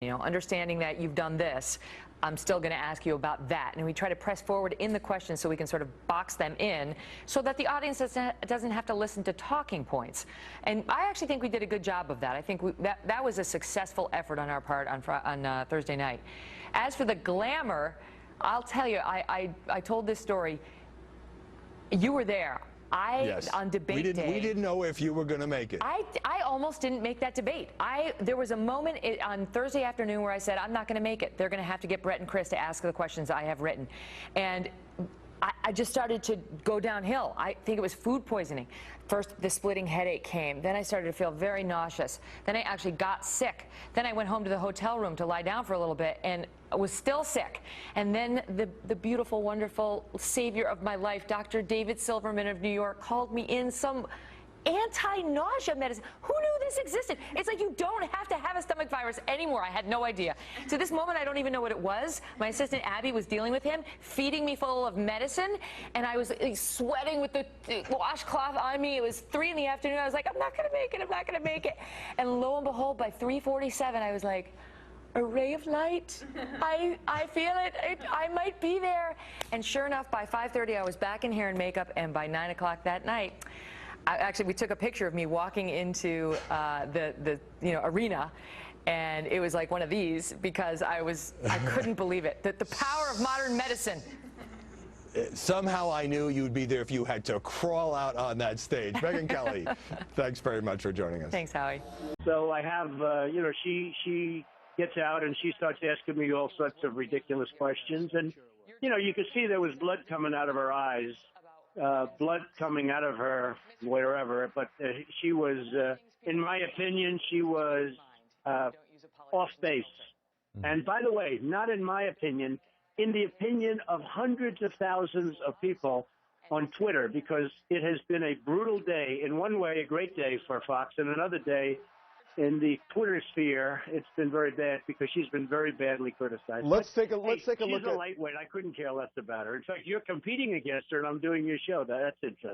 Understanding that you've done this, I'm still going to ask you about that. And we try to press forward in the questions so we can sort of box them in so that the audience doesn't have to listen to talking points. And I actually think we did a good job of that. I think that was a successful effort on our part on Thursday night. As for the glamour, I'll tell you, I told this story. You were there. Yes. On debate day. We didn't know if you were going to make it. I almost didn't make that debate. There was a moment on Thursday afternoon where I said, I'm not going to make it. They're going to have to get Brett and Chris to ask the questions I have written. And I just started to go downhill. I think it was food poisoning. First, the splitting headache came. Then I started to feel very nauseous. Then I actually got sick. Then I went home to the hotel room to lie down for a little bit and I was still sick. And then the beautiful, wonderful savior of my life, Dr. David Silverman of New York, called me in some anti-nausea medicine. Who knew this existed? It's like you don't have to have a stomach virus anymore. I had no idea. To this moment, I don't even know what it was. My assistant, Abby, was dealing with him, feeding me full of medicine, and I was sweating with the washcloth on me. It was 3 in the afternoon. I was like, I'm not going to make it. I'm not going to make it. And lo and behold, by 3:47, I was like, a ray of light. I feel it. I might be there. And sure enough, by 5:30, I was back in hair and makeup, and by 9 o'clock that night, actually, we took a picture of me walking into the arena, and it was like one of these because I couldn't believe it. The power of modern medicine. Somehow I knew you'd be there if you had to crawl out on that stage. Megyn Kelly, thanks very much for joining us. Thanks, Howie. So I have, she gets out and she starts asking me all sorts of ridiculous questions, and you could see there was blood coming out of her eyes. Blood coming out of her wherever, but she was, in my opinion, she was off base. And by the way, not in my opinion, in the opinion of hundreds of thousands of people on Twitter, because it has been a brutal day. In one way, a great day for Fox, and another day in the Twitter sphere, it's been very bad because she's been very badly criticized. Let's take a look. She's a lightweight. I couldn't care less about her. In fact, you're competing against her, and I'm doing your show. That's interesting.